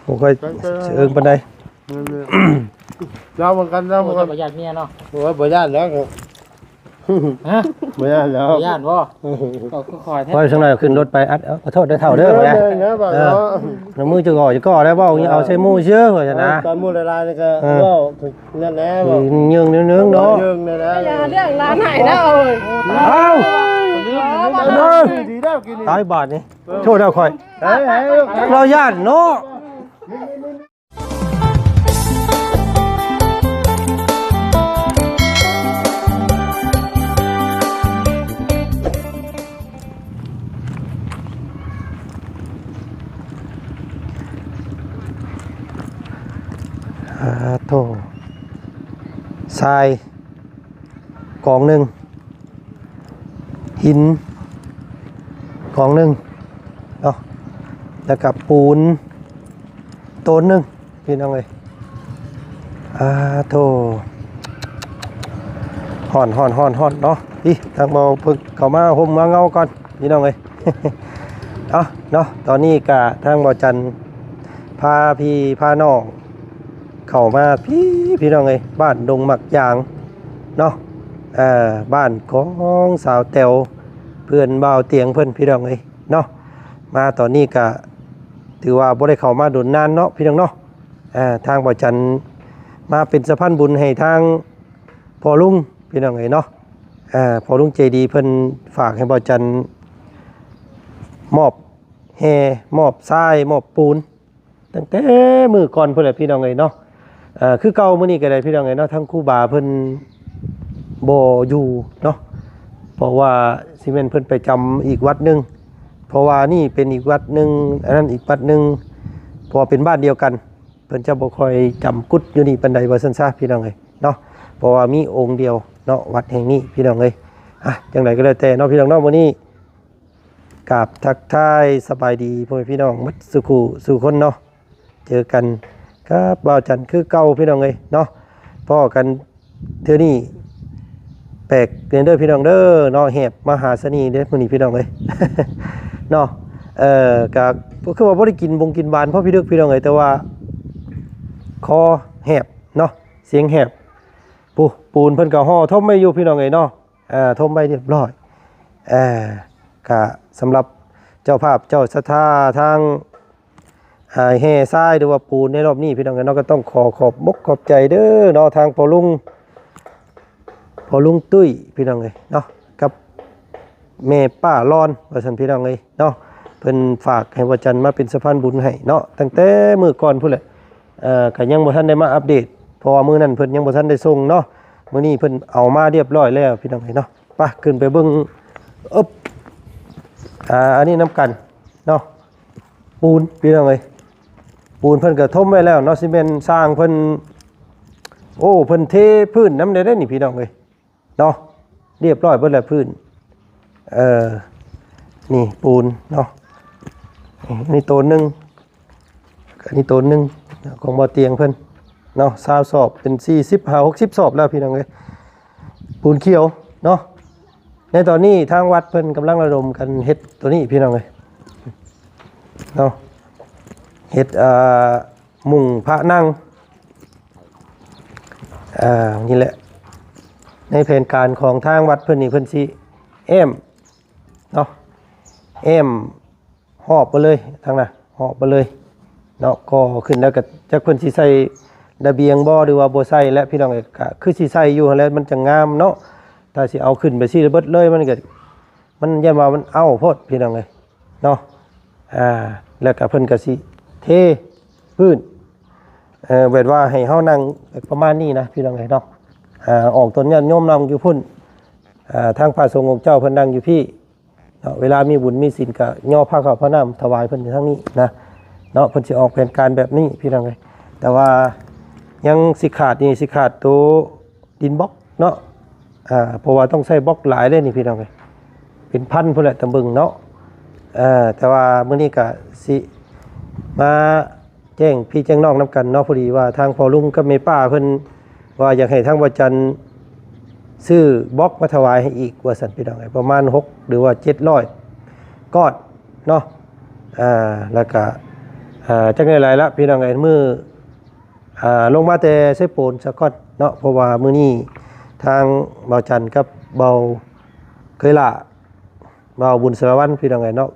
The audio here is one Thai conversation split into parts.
ผมค่อยเอิงปานใด เราเหมือนกันเราเหมือนกัน ประหยัดเมียเนาะ โอ้ยบ่ย่านแล้วครับ ฮะ บ่ย่านแล้ว ประหยัดบ่ก็คอยแท้ พอสักหน่อยขึ้นรถไปอัดขอโทษได้เท่าเด้อว่า นะบ่เนาะ น้ำมือจะก่อได้บ่เอาใส่หมูเชื่อว่าซั่นนะ ตอนมูลลายนี่ก็ว่านั่นแหละบ่ ยืงนึงเนาะ ยิงนั่นแหละ อย่าเรื่องร้านไหนนะเอ้ย เอ้า ดีแล้วกิน ตายบาทนี่โทษเอาค่อย เฮ้ย เราย่านเนาะโถทรายกองหนึ่งหินกองหนึ่งเอาแล้วกับปูนต้นหนึ่งพี่น้องเลยโถห่อนเนาะพี่ทางเบาพึกเข้ามาห่มมาเงาก่อนพี่น้องเลย เอาเนาะตอนนี้กะทางเบาจันพาพี่พาน้องเข้ามาพี่น้องเลยบ้านดงหมักยางเนาะบ้านของสาวแตวเพื่อนบ่าวเตียงเพื่อนพี่น้องเลยเนาะมาตอนนี้ก็ถือว่าบ่ได้เข้ามาโดนนานเนาะพี่น้องเนาะทางบ่าวจันมาเป็นสะพานบุญให้ทางพ่อลุงพี่น้องเลยเนาะพ่อลุงใจดีเพิ่นฝากให้บ่าวจันมอบแฮมอบทรายมอบปูนตั้งแต่มื้อก่อนเพิ่นแหละพี่น้องเลยเนาะคือเก่ามื้อนี้ก็ได้พี่น้องเลยเนาะทั้งครูบาเพิ่นบ่อยู่เนาะเพราะว่าซีเมนเพิ่นไปจำอีกวัดหนึ่งเพราะว่านี่เป็นอีกวัดหนึ่งอันนั้นอีกวัดหนึ่งพอเป็นบ้านเดียวกันเพิ่นจะบ่ค่อยจำกุดอยู่นี่ปานใดว่าซั่นซะพี่น้องเอ้ยเนาะเพราะว่ามีองค์เดียวเนาะวัดแห่งนี้พี่น้องเอ้ยจังไดก็แล้วแต่เนาะพี่น้องเนาะมื้อนี้กราบทักทายสบายดีพ่อแม่พี่น้องมัดสุขุสู่คนเนาะเจอกันครับบ่าวจันทร์คือเก่าพี่น้องเอ้ยเนาะพ้อกันเทื่อนี้แปลกเด้อพี่น้องเด้อเนาะแหบมหาเสน่ห์เด้อมื้อนี้พี่น้องเอ้ย เนาะก็คือว่าบ่ได้กินกินบานเพราะพี่ดึกพี่น้องเอ้ยแต่ว่าคอแหบเนาะเสียงแหบปูนเพิ่นก็ห่อทมไว้อยู่พี่น้องเอ้ยเนาะทมไว้เรียบร้อยก็สำหรับเจ้าภาพเจ้าศรัทธาทางแห่ทรายหรือว่าปูนในรอบนี้พี่น้องเอ้ยเนาะก็ต้องขอบมกขอบใจเด้อเนาะทางพ่อลุงตุ้ยพี่น้องเลยเนาะกับแม่ป้าลอนว่าซั่นพี่น้องเลยเนาะเพิ่นฝากให้ว่าจันมาเป็นสะพานบุญให้เนาะตั้งแต่มื้อก่อนพุ่นแหละก็ยังบ่ทันได้มาอัปเดตเพราะว่ามื้อนั้นเพิ่นยังบ่ทันได้ส่งเนาะมื้อนี้เพิ่นเอามาเรียบร้อยแล้วพี่น้องเลยเนาะไปขึ้นไปเบิ่งอันนี้น้ำกันเนาะปูนพี่น้องเลยปูนเพิ่นก็ถมไว้แล้วเนาะซีเมนต์สร้างเพิ่นเพิ่นเทพื้นน้ำได้นี่พี่น้องเลยเนาะเรียบร้อยเบิดแล้วพื้นนี่ปูนเนาะนี่ตัวหนึ่งอันนี้ตัวหนึ่งของบ่อเตียงเพิ่นเนาะ20 สอบเป็น40-60 สอบแล้วพี่น้องเอ้ยปูนเขียวเนาะในตอนนี้ทางวัดเพิ่นกำลังระดมกันเฮ็ดตัวนี้พี่น้องเอ้ยเนาะเฮ็ดมุงพระนั่งนี่แหละในแผนการของทางวัดเพิ่นนี่เพิ่นสิเนาะหอบไปเลยทางน่ะหอบไปเลยเนาะก็ขึ้นแล้วก็จักเพิ่นสิใส่ระเบียงบ่หรือว่าบ่ใส่และพี่น้องเอ้ยก็คือสิใส่อยู่แล้วมันจะงามเนาะถ้าสิเอาขึ้นไปสิเบิดเลยมันก็มันยันว่ามันเอาโพดพี่น้องเอ้ยเนาะแล้วก็เพิ่นก็สิเทพื้นแบบว่าให้เฮานั่งประมาณนี้นะพี่น้องเอ้ยเนาะออกต้นญาติโยมนั่งอยู่พุ่นทางพระสงฆ์องค์เจ้าเพิ่นนั่งอยู่พี่เวลามีบุญมีศีลก็ย่อผ้าขาวพระน้ำถวายเพิ่นอยู่ทางนี้นะเนาะเพิ่นสิออกแผนการแบบนี้พี่น้องเอ้ยแต่ว่ายังสิขาดตัวดินบล็อกเนาะเพราะว่าต้องใช้บล็อกหลายเลยนี่พี่น้องเอ้ยเป็นพันพุ่นแหละตำบึงเนาะแต่ว่ามื้อนี้ก็สิมาแจ้งพี่แจ้งน้องนํกันเนาะพอดีว่าทางพ่อลุงกับแม่ป้าเพิ่นว่าอยากให้ทางวัดจันทร์ซื้อบล็อกมาถวายให้อีกว่าสันพี่น้องประมาณ6หรือว่า700ก้อนเนาะแล้วก็ จักได้หลายละพี่น้องเอ้ยมื้อลงมาแต่ไสโปนซะก่อนเนาะเพราะว่ามื้อนี้ทางเบาจันทร์กับเบาเคยละเบาบุญสารวัตรพี่น้องเอ้ยเนาะ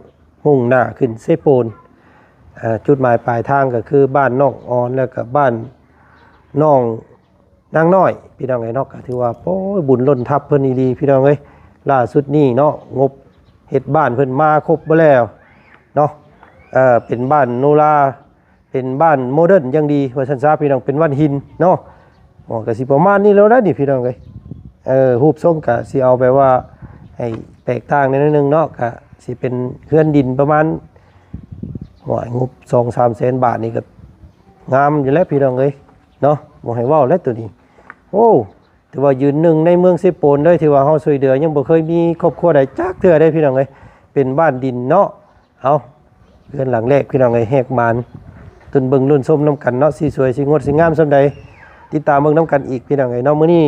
มุ่งหน้าขึ้นไสโปนจุดหมายปลายทางก็คือบ้านน้องออนแล้วก็บ้านน้องนางน้อยพี่น้องเอ้ยเนาะก็ถือว่าโอ้ยบุญล้นทับเพิ่นดีๆพี่น้องเอ้ยล่าสุดนี้เนาะงบเฮ็ดบ้านเพิ่นมาครบบ่แล้วเนาะเป็นบ้านโนราเป็นบ้านโมเดิร์นอย่างดีว่าซั่นซะพี่น้องเป็นวันหินเนาะก็สิประมาณนี้แล้วนะนี่พี่น้องเอ้ยรูปทรงก็สิเอาแบบว่าให้แตกต่างนิดนึงเนาะก็สิเป็นเฮือนดินประมาณงบ 2-3 แสนบาทนี่ก็งามอยู่แล้วพี่น้องเอ้ยเนาะบ่ให้เว้าแล้วตัวนี้โอ้ถือว่ายืนหนึ่งในเมืองเซโปนเด้อที่ว่าเฮาช่วยเหลือยังบ่เคยมีครอบครัวใดจักเทื่อได้พี่น้องเอ้ยเป็นบ้านดินเนาะเอาเรือนหลังแรกพี่น้องเอ้ยแหกมานตุนเบิ่งรุ่นส้มน้ำกันเนาะสิสวยสิงดสิงามส่ำใดติดตามเบิ่งน้ำกันอีกพี่น้องเอ้ยเนาะมื้อนี้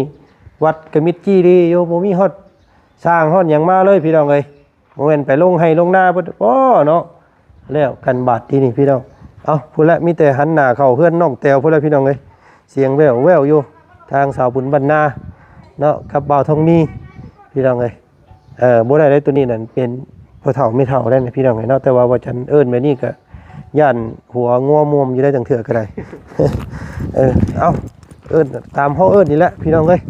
วัดกะมิดจี้ดีโยบ่มีฮอดสร้างฮอดหยังมาเลยพี่น้องเอ้ยบ่แม่นไปลงให้ลงนาเบิดเนาะแล้วกันบาดที่นี่พี่น้องเอาพุ่นละมีแต่หันหน้าเข้าเฮือนน้องแตวพุ่นละพี่น้องเอ้ยเสียงแว่วๆอยู่ทางสาวบุญบรรณาเนาะกับบ่าวทองมีพี่น้องเอ้ยบ่ได้ตัวนี้นั่นเป็นพ่อเฒ่าไม่เฒ่าได้นะพี่น้องเอ้ยเนาะแต่ว่าว่าจันเอิ้นแบบนี้ก็ย่านหัวงัวม่วมอยู่ได้จังเถื่อก็ได้ เอาเอิ้นตามเฮาเอิ้นนี่แหละพี่น้องเอ้ย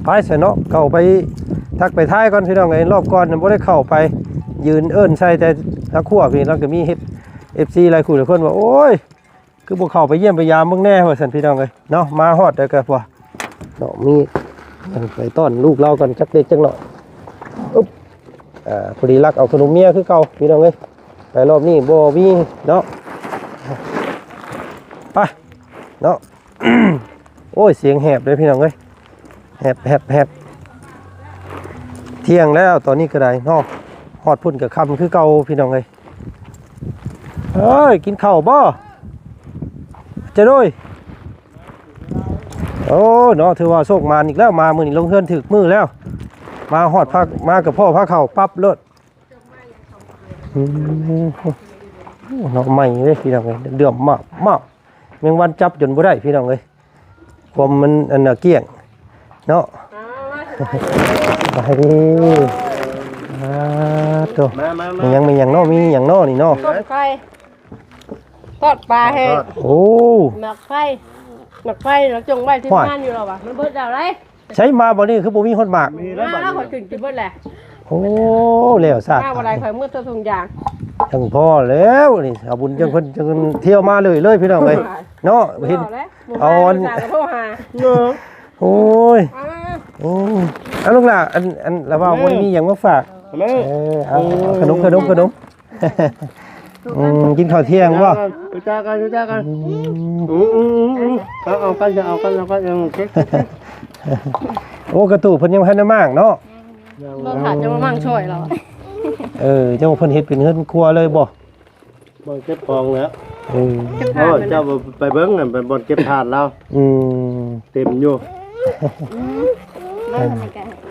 ไปซะเนาะเข้าไปทักไปท้ายก่อนพี่น้องเอ้ยรอบก่อนบ่ได้เข้าไปยืนเอิ้นใส่แต่ตะคั่วพี่แล้วก็มีเฮ็ด FC หลายคู่หลายคนว่าโอ้ยคือบ่เข้าไปเยี่ยมไปยามเบิ่งแน่ว่าซั่นพี่น้องเอ้ยเนาะมาฮอดแล้วก็พอเนาะมีไปต้อนลูกเราก่อนจักเล็กจักน้อยอุ๊บพอดีรักเอาขนมเมียคือเก่าพี่น้องเอ้ยไปรอบนี้บ่มีเนาะไปเนาะ โอ้ยเสียงแหบเลยพี่น้องเอ้ยแหบเที่ยงแล้วตอนนี้ก็ได้เนาะฮอดพุ่นกับค่ำคือเก่าพี่น้องเอ้ยเอ้ยกินข้าวบ่จะด้วยโอ้เนาะถือว่าโชคมานอีกแล้วมามื้อนี้ลงเฮือนถึกมื้อแล้วมาฮอดพักมากับพ่อพาเข้าปั๊บเลิศเนาะใหม่เลยพี่น้องเอ้ยเดือมมากแมงวันจับจนบ่ได้พี่น้องเอ้ยความมันอันน่ะเกี้ยงเนาะไปดิตัว มา มีหยังเนาะมีหยังเนาะนี่เนาะ ต้นไข่ทอดปลาแห้ง โอ้ หมักไข่แล้วจงไว้ที่บ้านอยู่หรอวะมันเบิดแล้วไร ใช้มาบ่นี่คือบ่มีคนหมาก มาแล้วขอกินเบิดแหละ โอ้แล้วซะ มาอะไรข่อยมืดตัวทุงยาง จังพอแล้วนี่เอาบุญจังเพิ่นจังเที่ยวมาเลยพี่น้องเอ้ยเนาะเห็นเอาอัน โทรหา โอ้ยอันลูกล่ะอันละว่าบ่มีหยังมาฝากเอาขนม กินข้าวเที่ยงบ่ รู้จักกันเอากันยังเช็ค โอ้กระตูเพิ่นยังบ่ทันได้มากเนาะ เราขาดจะมามั่งช่วยเรา เจ้าเพิ่นเฮ็ดเป็นเฮือนครัวเลยบ่ บ่เก็บของแล้ว เก็บผ้า เจ้าไปเบิ้งน่ะไปบ่เก็บถาดแล้วเต็มอยู่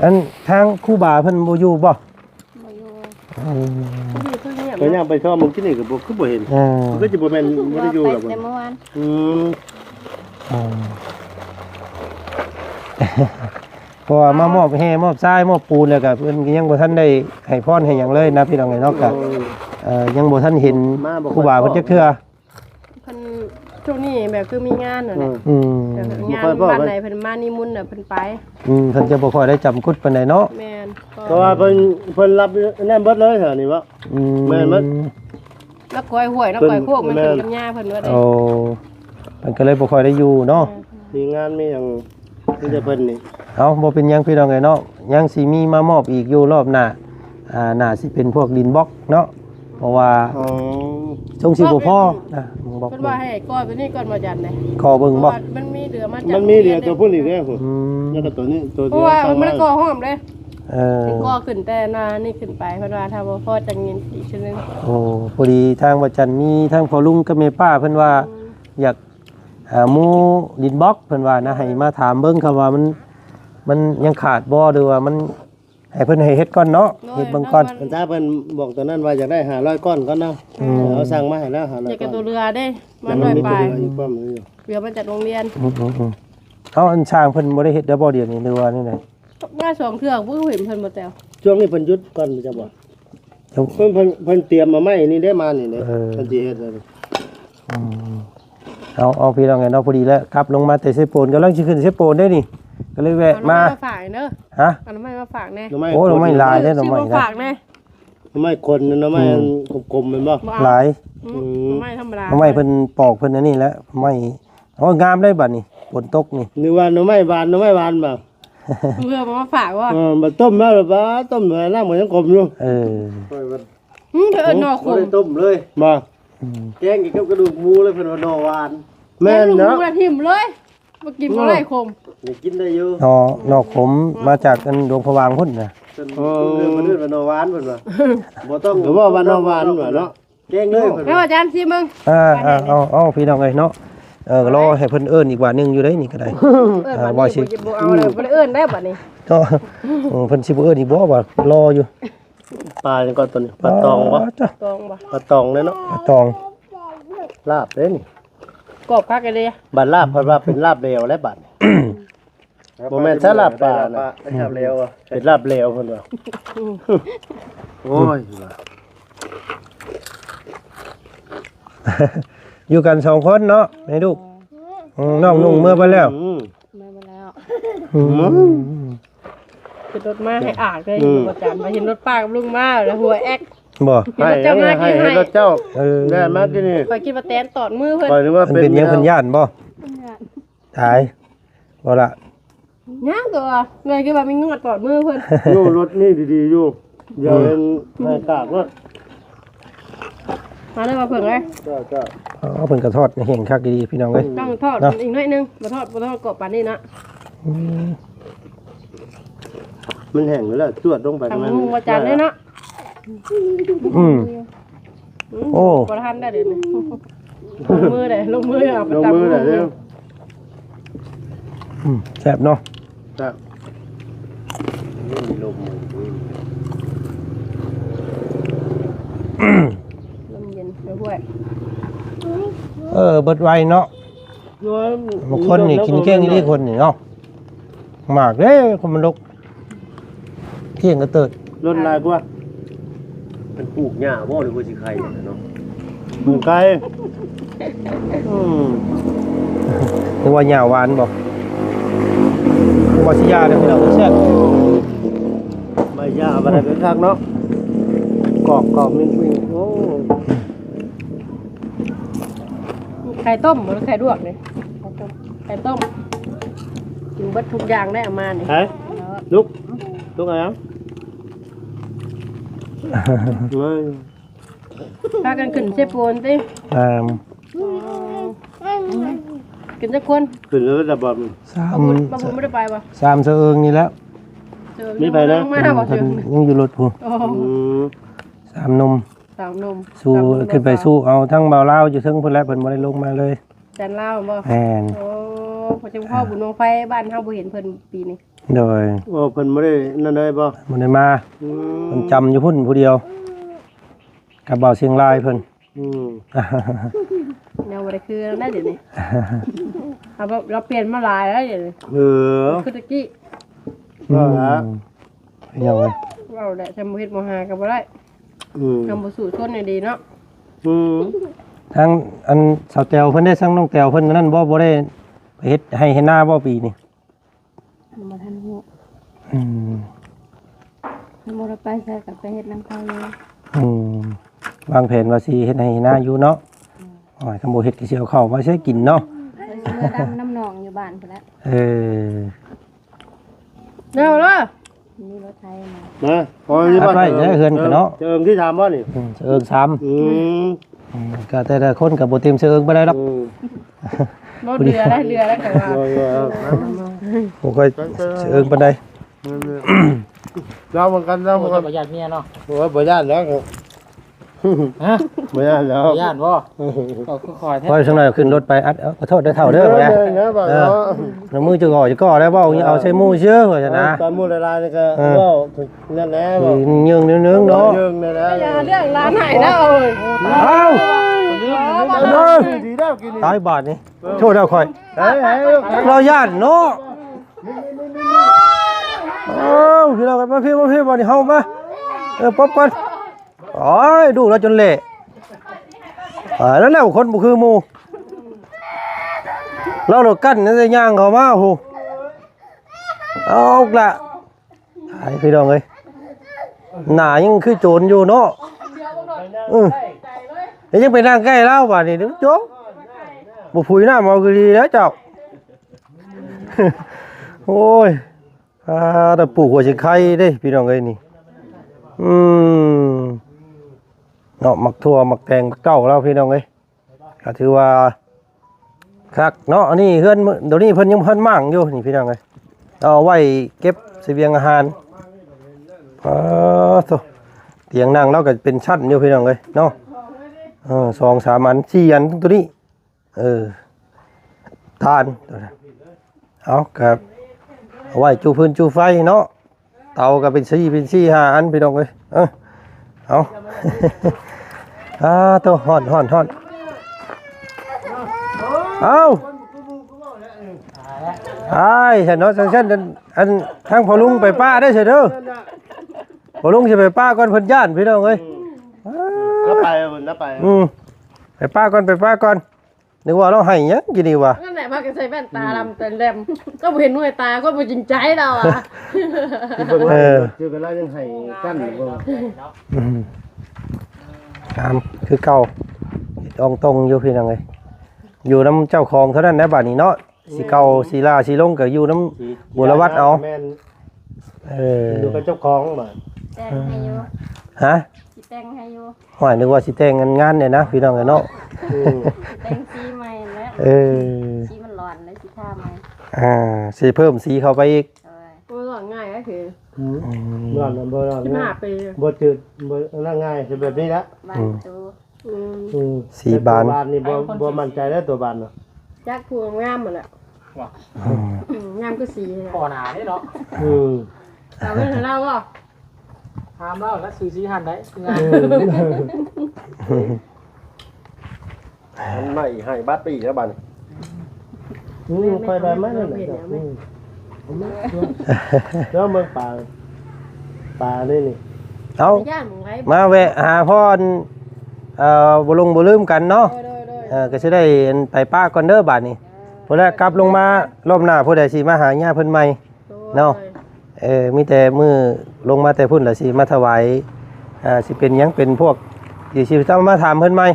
อันทางครูบาเพิ่นบ่อยู่บ่ ก็ยังไปชอบมึงที่นี่ก็บ่คือบ่เห็นก็สิบ่แม่นบ่ได้อยู่หรอก แต่เมื่อวาน เพราะว่ามามอบแห่มอบทรายมอบปูนแล้วก็เพิ่นก็ยังบ่ทันได้ให้พรให้หยังเลยนะพี่น้องเอ้ยเนาะก็ยังบ่ทันเห็นครูบาเพิ่นจักเทื่อ เพิ่นช่วงนี้แบบคือมีงานน่ะแหละ งานบ้านไหนเพิ่นมานิมนต์น่ะเพิ่นไป เพิ่นจะบ่ค่อยได้จำกุดปานใดเนาะ แม่น เพราะว่าเพิ่นรับแน่เบิดเลยเหรอนี่วะแม่นมั้ย นักก้อยห้วยนักก้อยโคกมันเป็นกับย่าเพิ่นว่าได้ โอ้เพิ่นก็เลยบ่ค่อยได้อยู่เนาะ มีงานมีหยังที่จะเพิ่นนี่ เอาบ่เป็นหยังพี่น้องเอ้ยเนาะยังสิมีมามอบอีกอยู่รอบหน้าน่าสิเป็นพวกดินบล็อกเนาะเพราะว่าทรงสิบ่พอนะบอก เพิ่นว่าให้ก้อยไปนี่ก่อนมาจันได๋ ขอเบิ่งบ่ มันมีเดือมาจั มันมีเดียวตัวพุ่นอีกแล้วพุ่นแล้วก็ตัวนี้ตัว เพ เดีย ราะ ว ว่ามันก่อห้อมเด้ อ ก่อขึ้นแต่นานี่ขึ้นไปเพิ่นว่าถ้าบ่พอจังเงินอีกชั่วนึง โอ้พอดีทางวัดจันทร์มีทางพ่อลุงกับแม่ป้าเพิ่นว่าอยากหมู่ดินบล็อกเพิ่นว่านะให้มาถามเบิ่งครับว่ามันยังขาดบ่หรือว่ามัน ให้เพิ่นให้เฮ็ดก่อนเนาะเฮ็ดเบิ่งก่อน คันถ้าเพิ่นบอกตอนนั้นว่าอยากได้500ก้อนก่อนเนาะเอาสั่งมาให้แล้ว500 อยาก ก้ กั อบ น ตัวเรือได้มันหน่อยไป อีกป้อมนึงอยู่ เรือมาจากโรงเรียน เอาอันช่างเพิ่นบ่ได้เฮ็ดแล้วบ่เดี๋ยวนี้หรือว่านี่ได ง่าย2เทื่อผู้เห็นเพิ่นบ่แต้ว ช่วงนี้เพิ่นหยุดก่อนจะบอกเพิ่นเตรียมมาใหม่นี่ได้มานี่เด้เพิ่นสิเฮ็ดเลย เอาพี่น้องไงเนาะพอดีแล้วครับลงมาแต่เซโปนกำลังสิขึ้นเซโปนได้นี่ก็เลยแวะมา ฝากเด้อ ฮะ เอาน้ำไม้มาฝากแน่ โอ้เราไม่ลายได้หน่อไม้ ซื้อ นะ มาฝากแน่ น้ำไม้คนน้ำไม้กลมๆแม่นบ่ หลาย น้ำไม้ธรรมดา หน่อไม้เพิ่นปอกเพิ่นอันนี้แล้วไม้งามได้บัดนี้ฝนตกนี่ นึกว่าน้ำไม้หวานบ่ เพื่อมาฝากว่า บ่ต้มแล้วบ่ต้มแล้วน้ำมันยังกลมอยู่ เออ เธอหนอขม ต้มเลยบ่แกงกินกับกระดูกหมูเลยเพิ่นว่าหน่อหวานแม่น เนาะ เนาะ มูทิมเลยมากินบ่ได้ขม นี่กินได้อยู่ หนอขมมาจากอันดวงพะวางพุ่นน่ะ เพิ่นมันว่าหน่อหวานเพิ่นว่าบ่ต้องหรือว่าหน่อหวานว่าเนาะแกงเลยเพิ่น แล้วอาจารย์ชิมมึง เอาพี่น้องเอ้ยเนาะรอให้เพิ่นเอิ้นอีกว่านึงอยู่ได้นี่ก็ได้ บ่สิบ่เอาเลยบ่ได้เอิ้นได้บัดนี้ ก็เพิ่นสิบ่เอิ้นอีกบ่ว่ารออยู่ ปลาจังก่อนตัวนี้ปลาตองบ่ จ้ะ ตองบ่ ปลาตองเลยเนาะ ตอง ลาบเด้นี่ กรอบคักเลย บัดลาบเพิ่นว่าเป็นลาบเลวและบัดบ่แม่นซะลาบปลานะลาบเลวอ่ะเป็นลาบเลวเพิ่นว่าโอ้ย อยู่กัน2คนเนาะให้ลูกน้องนุ่งเมื่อไปแล้ว มาแล้วขึ้นรถมาให้อากเลยอาจารย์มาเห็นรถป้ากับลุงมาแล้วหัวแอ๊ก บ่ ให้รถเจ้าได้มาที่นี่ คอยคิดว่าแตนตอดมือเพิ่น ปล่อยนึกว่า มันเป็นหยังเพิ่นย่านบ่ตายบ่ล่ะ ย่างตัวเลยคิดว่ามีงวดตอดมือเพิ่น อยู่รถนี่ดีๆอยู่อย่าเป็นให้กากรถ มาเลยมาเพิ่งเลย จ้า เพิ่นก็ทอดให้เห็นคักดีๆพี่น้องเอ้ย ต้องทอดอีกหน่อยนึงบ่ทอดกรอบปานนี้นะ มันแห้งแล้วจวดลงไป ทำมืออาจารย์เลยเนาะ โอ้ บ่ทันได้เดี๋ยวนี้ลงมือได้ลงมือเอาไป ลง ตำ มือได้เร็ว แซ่บเนาะ จ้าลม ลมเย็นไปห้วย เบิดไวเนาะบางคนนี่กินแกงนี่คนนี่เนาะหมากเด้คนมันลกเที่ยงก็เติด รถลายกว่า มันปลูกหญ้าบ่หรือว่าสิไข่เนาะ หมูไก่ นึกว่าหญ้าหวานบ่นึกว่าสิยาเด้อพี่น้องแซ่บ ใบหญ้าอะไรเป็นคักเนาะกรอบมิ่งโอ้ ไข่ต้มหรือไข่ลวกนี่ไข่ต้มกินเบิดทุกอย่างได้เอามานี่ ไอ้ลุกอะไรอ่ะ พากันขึ้นเชฟโปนติ กินจักคน ขึ้นแล้วจะบอก บ่บุญไม่ได้ไปบ่ 3เสะเอิงนี่แล้ว ไม่ไปนะ มาบ่ เพิ่ เชิ น ง ยังอยู่รถพุ่น โอ้ 3หนุ่ม สาวนม สู้ขึ้นไปสู้เอาทั้งเบาลาวอยู่เทึงพุ่นแล้วเพิ่นบ่ได้ลงมาเลย จันลาวบ่ แม่น โอ้พอจังพ่อบุญวงไฟบ้านเฮาบ่เห็นเพิ่นปีนี้ โดย โอ้เพิ่นไม่ได้นั่นเลยบ่ บ่ได้มาเพิ่นจำอยู่พุ่นผู้เดียวกับเบาเชียงรายเพิ่น แนวบ่ได้คือได้เดี๋ยวนี้เอาบ่เราเปลี่ยนมาหลายแล้วเดี๋ยวนี้ คือตะกี้ ก็ละ ยังไง เราแหละจะบ่เฮ็ดบ่หาก็บ่ได้ทำบ่สู่ชนให้ดีเนาะ ทั้งอันสาวแตวเพิ่นได้สั่งน้องแตวเพิ่นนั่นบ่ได้ไปเฮ็ดให้เฮ็ดหน้าบ่ปีนี้ บ่ทันฮู้ อืม บ่ได้ไปใส่กับไปเฮ็ดนำเขาเลย วางแผนว่าสิเฮ็ดให้เฮ็ดหน้าอยู่เนาะอ๋อคันบ่เฮ็ดก็สิเอาเข้ามาใช้กินเนาะ เมื่อดำน้ำหนองอยู่บ้านพุ่นแหล้ว เร็วเลย มีรถไทยมา นะพอที่ ตัดไว้ได้เฮือนกันเนาะ เจิงที่ถามว่านี่ เชิง3ก็แต่ละคนก็บ่เต็มเชิงบ่ได้ดอก รถเรือได้ก็ว่า บ่ค่อยเชิงปานใด เราเหมือนกันเราเหมือนกัน ประหยัดเมียเนาะ โอ้ยบ่ญาติแล้ว ฮะ บ่ย่านแล้ว ย่านบ่ก็คอยแท้ พอสักหน่อยขึ้นรถไปอัดขอโทษได้เท่าเด้อบ่ได้ นะบ่เนาะ น้ำมือจะก่อแล้วเว้าเอาใส่หมู่เชื่อว่าซั่นนะ ตอนมูลลายนี่ก็เว้านั่นแหละบ่ ยืงเนื้อเนาะ ยิงนั่นแหละ อย่าเรื่องร้านไหนนะเอ้ย เอ้า ดีแล้วกินนี่ ตายบาทนี่โทษแล้วค่อย เฮ้ย เราย่านเนาะเอ้าพี่น้องมาพี่บ่นี่เฮามาป๊อบก่อนโอ้ยดูแล้วจนเละแล้วคนบ่คือหมู่เราโดดกั้นนั่นจะย่างเข้ามาโหเอาละไอ้พี่น้องเอ้ยหน้ายังคือโจรอยู่เนาะยังไปนั่งใกล้เราบาดนี้โจ๊กบ่พุยหน้าเมาคือดีแล้วเจ้า โอ้ยแต่ปลูกหัวสิไข่เด้พี่น้องเอ้ยนี่เนาะหมักทั่วหมักแตงหมักเก้าแล้วพี่น้องเอ้ยก็ถือว่าคักเนาะอันนี้เฮือนเดี๋ยวนี้เพิ่นยังเพิ่นมั่งอยู่นี่พี่น้องเอ้ยเอาไว้เก็บเสบียงอาหารโธ่เตียงนั่งเราก็เป็นชั้นอยู่พี่น้องเอ้ยเนาะ2 3 อัน4 อันตัวนี้ทานตัวนั้นเอาครับเอาไว้จูพื้นจูไฟเนาะเตาก็เป็น4 5 อันพี่น้องเอ้ยเอา ตัวฮ้อนเอาไอ้ฉันเนาะฉันอันทางพ่อลุงไปป้าได้เฉยเด้อพ่อลุงสิไปป้าก่อนเพิ่นย่านพี่น้องเอ้ย ก็ไปพุ่นนะไป ไปป้าก่อนนึกว่าเราให้หยังกินดีวะ นั่นแหละพากันใส่แว่นตาดำแต่แหลมก็บ่เห็นหน่วยตาก็บ่จริงใจเราอ่ะ เบิ่งว่าเจอกันแล้วยังให้กั้นบ่ ตามคือเก่าตรงอยู่พี่น้องเอ้ยอยู่น้ำเจ้าของเท่านั้นนะบัดนี้เนาะสิเก่าสิลาสิลงก็อยู่น้ำบุรวัตรเอา แม่นอยู่กับเจ้าของบ่ แต่งให้อยู่ ฮะ สิแต่งให้อยู่ หอยนึกว่าสิแต่งงานเนี่ยนะพี่น้องเอ้ยเนาะ แต่งสีใหม่แล้ว สีมันร้อนเลยสีท่าใหม่ สีเพิ่มสีเข้าไปอีก บ่หลอนง่ายก็คือ ร้อนบ่ร้อน 15 ปี บ่จืดบ่นั่งง่ายสิแบบนี้ละ บ้านตู สีบาน ตัวบานนี่บ่มั่นใจแล้วตัวบานเนาะ จักผู้งามหมดแหละงามก็สี ขอหนานี่เนาะ เอาไว้ให้เราบ่ ห้ามเล่าแล้วซื้อสีหันได้งาน มันไม่ให้บัตรไปอีกแล้วบัดนี้ ค่อยได้มานั่นน่ะแล้วเมืองป่านี่นี่ เอา ย่านหมึงไว้ มาแวะหาพ่อนบ่ลืมกันเนาะ โดย ก็สิได้ไปป้าก่อนเด้อบาดนี้พุ่นแหละกลับลงมารอบหน้าผู้ใดสิมาหาญาเพิ่นใหม่ เนาะ มีแต่มือลงมาแต่พุ่นละสิมาถวายสิเป็นหยังเป็นพวกสิต้องมาถามเพิ่นใหม่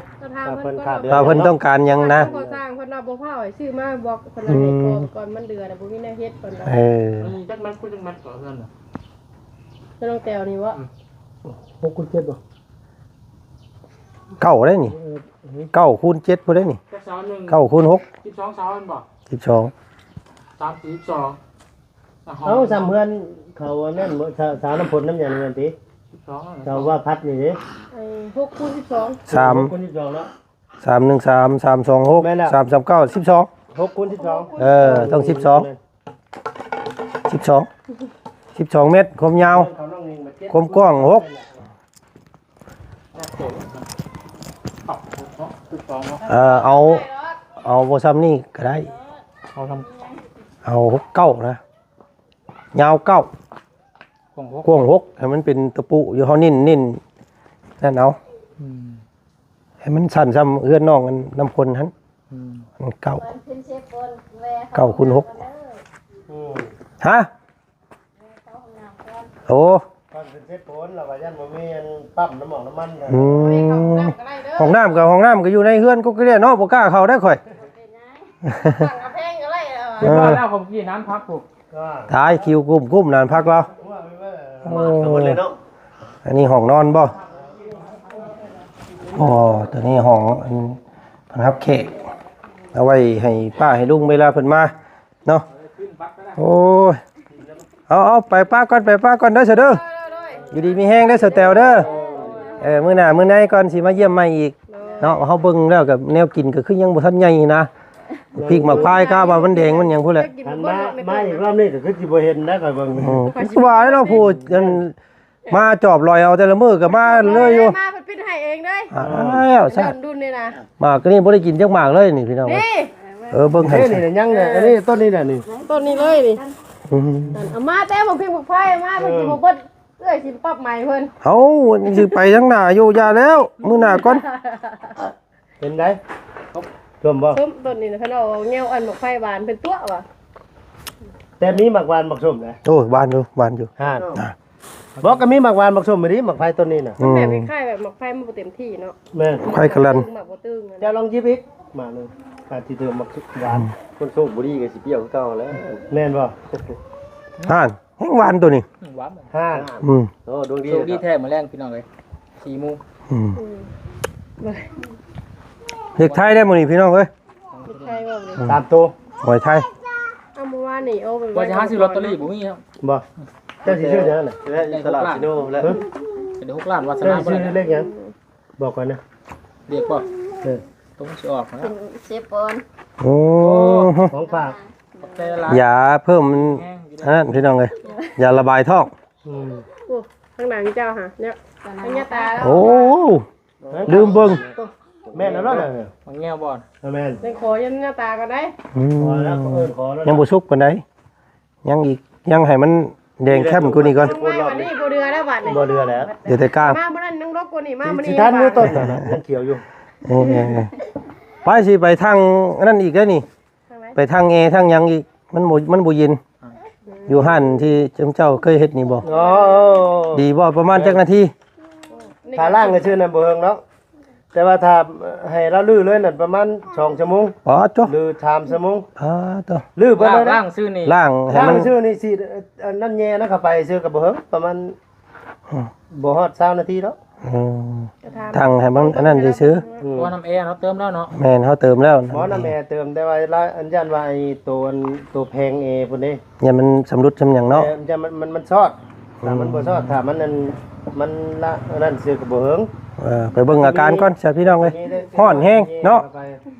เพิ่นขาดเดือ ว่าเพิ่นต้องการหยังนะ ก่อสร้างเพิ่นเอาบ่เผาให้ซื้อมาบอกเพิ่นให้ก่อนมันเดือน่ะบ่มีแนวเฮ็ดเพิ่น จักมันกูจักมันก่อนเพื่อนน่ะ จะลงแตวนี่ว่า 6คูณ7บ่ เก้าได้นี่9 คูณ 7พุ่นได้นี่ จักสาวหนึ่ง 9 คูณ 6 12สาวอันบ่ 12 32 เอ้าซ้ำเพื่อนเขานั่นบ่สาวน้ำผลน้ำหยังนั่นติ 12 เจ้าว่าพัดนี่ดิ ไอ้6คูณ12 3 คูณ12แล้ว 313 326 แม่นแล้ว 339 12 6คูณ12 ต้อง12 12 เมตรความยาว เขาน้องนี่มาเจ็ด ความกว้าง6 เอาบ่ซ้ำนี่ก็ได้ เขาท เอา6 9นะยาว9 ำของพวก กว้าง6ให้มันเป็นตะปูอยู่เฮานิ่นนั่นเอาให้มันสั่นซ้ำเอื้อนน้องกันน้ำพลหั่นมันเก้า ขึ้นเชฟบนแวะ 9 คูณ 6ฮะโอ้ ตอนเป็นเจ็ดผลเราว่ายันบ่มีอันปั๊มน้ำหมอกน้ำมันน่ะ ห้องน้ำก็อยู่ในเฮือนก็เรียกเนาะบ่กล้าเข้าได้ข่อย สั่งกระเพงก็ได้แล้ว เรียบร้อยแล้วผมกินน้ำพักถูก ก็ ตายคิวกุ้มนานพักเรา ว่าไปว่า ทั้งหมดเลยเนาะ อันนี้ห้องนอนบ่อ๋อตัวนี้ห้องอันรับแขกเอาไว้ให้ป้าให้ลุงเวลาเพิ่นมาเนาะโอ้ยเอาไปป้าก่อนเด้อเสยเด้ออยู่ดีมีแห้งเด้อเสยแตวเด้อ มื้อหน้ามื้อไหนก่อนสิมาเยี่ยมใหม่อีกเนาะเฮาเบิ่งแล้วกับแนวกินก็คือยังบ่ทันใหญ่นะพริกหมักพายก้าว่ามันแดงมันหยังพุ่นแหละ หันมาอีกรอบนี้ก็คือสิบ่เห็นนะข่อยเบิ่ง คือว่าแล้วเราพูดกันมาจอบลอยเอาแต่ละมื้อก็มาเลยอยู่ มาเพิ่นปิดให้เองเด้ย อ้าวซะ ดุนนี่นะ หมากก็นี่บ่ได้กินจักหมากเลยนี่พี่น้อง นี่ เบิ่งให้ เฮ้ยนี่ยังเนี่ยอันนี้ต้นนี้น่ะนี่ ต้นนี้เลยนี่ อืม เอามาแต่บ่พิงบ่ไผมาเพิ่นสิบ่เบิดเอ้ยสิปรับใหม่เพิ่น เฮาสิไปทางหน้าอยู่ยาแล้วมื้อหน้าก่อน เป็นไงชมบ่ ส้มต้นนี้นะเพิ่นเอาแนวอันหมกไฟหวานเป็นตัวว่ะ แต่มีหมักหวานหมักส้มนะ โอ้ยบานอยู่ ห่านบอกก็มีหมักหวานหมักส้มมาดิหมักไผ่ต้นนี้น่ะ อืม แบบคล้ายๆแบบหมกไฟมันบ่เต็มที่เนาะ แม่น ไข่กะลัน หมักบ่ตึงอะ เดี๋ยวลองหยิบอีกมาหนึงอาจสิเติมหมักหวาน คนโชคบุรีก็สิเปรี้ยวคือเก่าแล้ว แม่นบ่ ห่านแห้งหวานตัวนี้ หวาน ห่าน อืม โอ้ดวงดี โชคดีแท้มาแรงพี่น้องเลย4 โมง อืม บ่ เด็กไทยได้มื้อนี้พี่น้องเอ้ย ใช่ว่าเลย ตามตัว หอยไทย เอามาว่านี่เอาไป ว่าจะหาซื้อลอตเตอรี่บ่มีครับ บ่เจ้าสิชื่อหยังน่ะ และตลาดซิโนและ เป็น6ล้านวาส เจ้า นา สิ บ่ ชื่อ ได้ เลขหยังบอกก่อนนะ เรียกบ่ เออ ตรงสิออกนะ เซปอน โอ้ ของฝาก ขอบใจหลาย ยาเพิ่มมันอันนั้นพี่น้องเอ้ยยาระบายท้อง อืม โอ้ข้างหลังเจ้าค่ะเนี่ยอันเนี้ยตาแล้ว โอ้ลืมเบิ่ง แม่นแล้วเนาะ มันแง่วบ่อน แม่น เป็นขอยันเนี้ยตาก็ได้ อืม ขอแล้วก็เอิ้นขอแล้ว ยังบ่สุกปานใดยังอีกยังให้มันแดงเข้มกว่านี้ก่อน ทำไมวันนี้บ่เรือแล้วบัดนี้ บ่เรือแล้ว เดี๋ยวแต่กลาง มาบ่นั้นนังรกกว่านี่มาบ่ สิ นี่ ทานมือต้นน่ะนะยังเขียวอยู่ โอ้ยไปสิไปทางอันนั้นอีกแล้วนี่ ไปทางเอทางหยังอีกมันบ่เย็นอยู่ห้านที่เจ้าเคยเฮ็ดนี่บ่ อ๋อ ดีบ่ประมาณจักนาที ถ้าล่างก็ชื่อนั่นบ่เฮิงเนาะแต่ว่าถ้าให้เราลื้อเลยนั่นประมาณ2ชั่วโมง อ๋อจ้ะ ลื้อ3ชั่วโมง อ๋อจ้ะ ลื้อไปเลยนะ ล่างซื้อนี่ ล่างให้ ล่าง มัน ชื่อนี่สิอันนั่นแย่นะเข้าไปซื้อกับบ่เฮิงประมาณบ่ฮอด20นาทีแล้ว อืมทางให้มันอันนั้นซื้อ เพราะว่าน้ำแอร์เราเติมแล้วเนาะ ๆแม่นเฮาเติมแล้ว หมอน้ำแม่เติมแต่ว่าอันยันว่าไอ้ตัวแพงพุ่นนี่ อย่ามันสำรุดสำหยังเนาะ จะมันซอดถ้ามันบ่ซอดถ้ามันนั่นมันละอันนั้นซื้อกับบ่เฮิง ไปเบิ่งอาการก่อนจ้ะพี่น้องเอ้ยฮ้อนแฮงเนาะ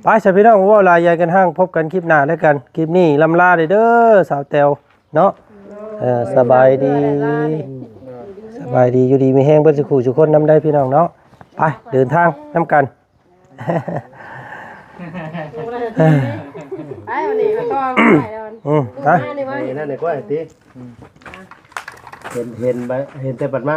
ไปจ้ะพี่น้องว่าลายใหญ่กันห้างพบกันคลิปหน้าแล้วกันคลิปนี้ลำลาเด้อสาวแตวเนาะสบายดีอยู่ดีมีแห้งเบิดสุขุทุกคนนำได้พี่น้องเนาะไปเดินทางนํกัน ไปวันนี้แล้วก็ไปแล้ว ไป นี่ว่า นี่นั่นนี่ก็ไอ้ติเห็นแต่บัดมา